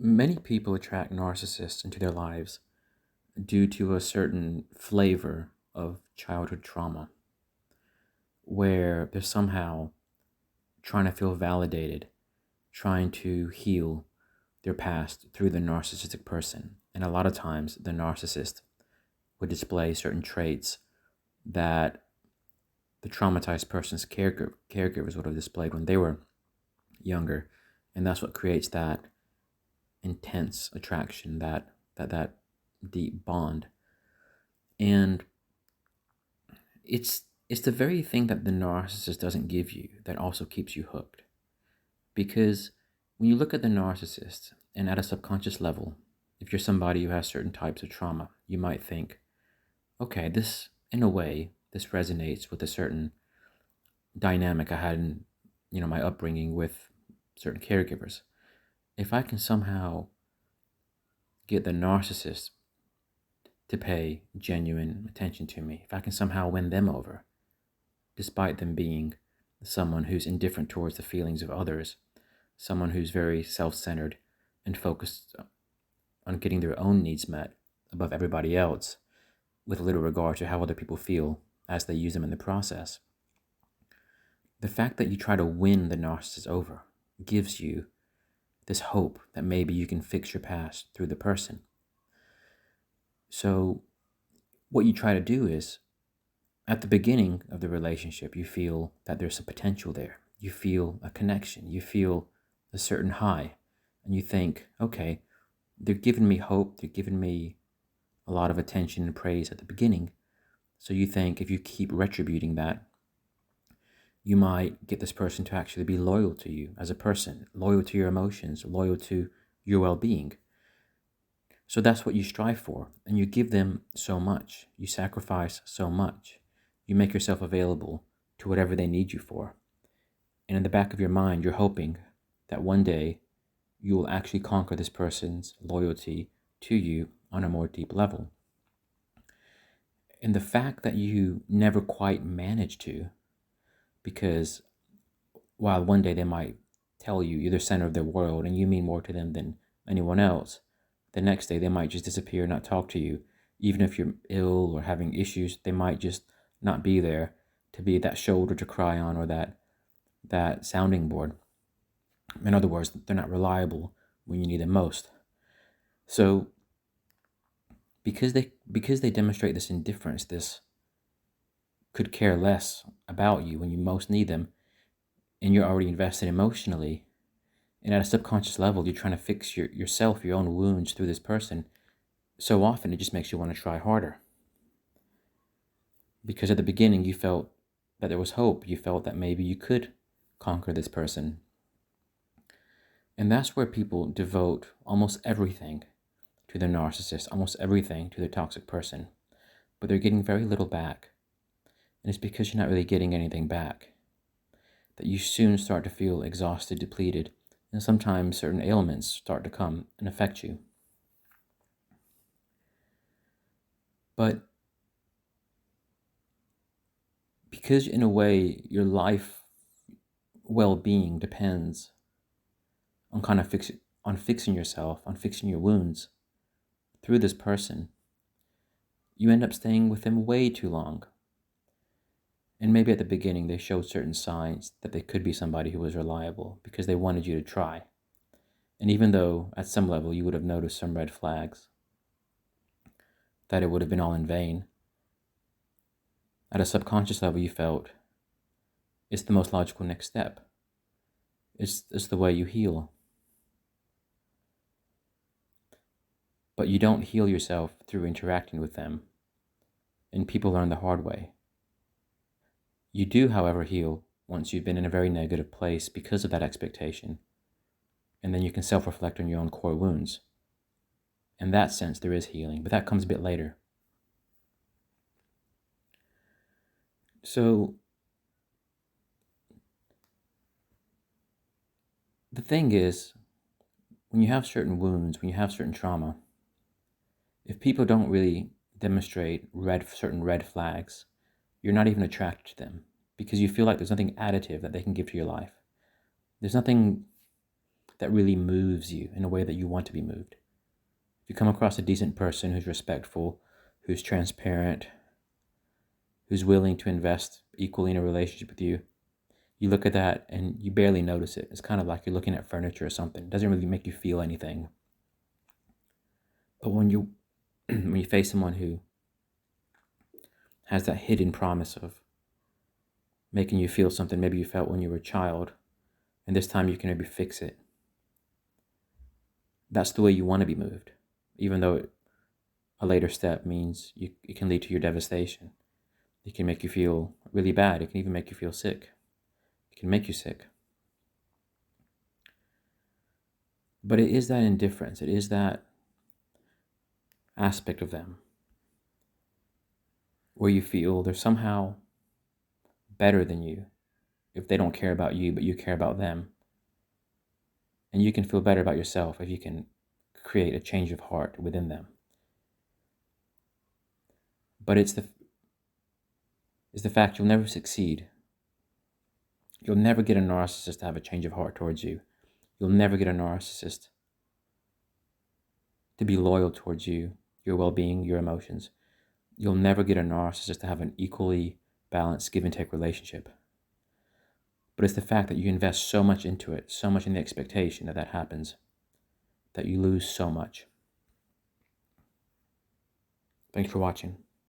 Many people attract narcissists into their lives due to a certain flavor of childhood trauma where they're somehow trying to feel validated, trying to heal their past through the narcissistic person. And a lot of times, the narcissist would display certain traits that the traumatized person's caregivers would have displayed when they were younger. And that's what creates that intense attraction, that deep bond. And it's the very thing that the narcissist doesn't give you that also keeps you hooked. Because when you look at the narcissist and at a subconscious level, if you're somebody who has certain types of trauma, you might think, okay, this in a way, this resonates with a certain dynamic I had in, my upbringing with certain caregivers. If I can somehow get the narcissist to pay genuine attention to me, if I can somehow win them over, despite them being someone who's indifferent towards the feelings of others, someone who's very self-centered and focused on getting their own needs met above everybody else, with little regard to how other people feel as they use them in the process. The fact that you try to win the narcissist over gives you this hope that maybe you can fix your past through the person. So what you try to do is, at the beginning of the relationship, you feel that there's some potential there. You feel a connection. You feel a certain high. And you think, okay, they're giving me hope. They're giving me a lot of attention and praise at the beginning. So you think if you keep retributing that, you might get this person to actually be loyal to you as a person, loyal to your emotions, loyal to your well-being. So that's what you strive for. And you give them so much. You sacrifice so much. You make yourself available to whatever they need you for. And in the back of your mind, you're hoping that one day you will actually conquer this person's loyalty to you on a more deep level. And the fact that you never quite manage to, because while one day they might tell you you're the center of their world and you mean more to them than anyone else, the next day they might just disappear, not talk to you. Even if you're ill or having issues, they might just not be there to be that shoulder to cry on or that sounding board. In other words, they're not reliable when you need them most. So because they demonstrate this indifference, this could care less about you when you most need them, and you're already invested emotionally, and at a subconscious level, you're trying to fix yourself, your own wounds through this person, so often it just makes you want to try harder. Because at the beginning, you felt that there was hope. You felt that maybe you could conquer this person. And that's where people devote almost everything to their narcissist, almost everything to their toxic person. But they're getting very little back. And it's because you're not really getting anything back that you soon start to feel exhausted, depleted, and sometimes certain ailments start to come and affect you. But because in a way your life well-being depends on fixing yourself, on fixing your wounds through this person, you end up staying with them way too long. And maybe at the beginning they showed certain signs that they could be somebody who was reliable because they wanted you to try. And even though at some level you would have noticed some red flags, that it would have been all in vain, at a subconscious level you felt it's the most logical next step. It's the way you heal. But you don't heal yourself through interacting with them. And people learn the hard way. You do, however, heal once you've been in a very negative place because of that expectation. And then you can self-reflect on your own core wounds. In that sense, there is healing, but that comes a bit later. So, the thing is, when you have certain wounds, when you have certain trauma, if people don't really demonstrate certain red flags, you're not even attracted to them because you feel like there's nothing additive that they can give to your life. There's nothing that really moves you in a way that you want to be moved. If you come across a decent person who's respectful, who's transparent, who's willing to invest equally in a relationship with you, you look at that and you barely notice it. It's kind of like you're looking at furniture or something. It doesn't really make you feel anything. But when you when you face someone who has that hidden promise of making you feel something maybe you felt when you were a child, and this time you can maybe fix it, that's the way you want to be moved, even though a later step means it can lead to your devastation. It can make you feel really bad. It can even make you feel sick. It can make you sick. But it is that indifference. It is that aspect of them where you feel they're somehow better than you if they don't care about you, but you care about them. And you can feel better about yourself if you can create a change of heart within them. But it's the fact you'll never succeed. You'll never get a narcissist to have a change of heart towards you. You'll never get a narcissist to be loyal towards you, your well-being, your emotions. You'll never get a narcissist to have an equally balanced give and take relationship. But it's the fact that you invest so much into it, so much in the expectation that happens, that you lose so much. Thanks for watching.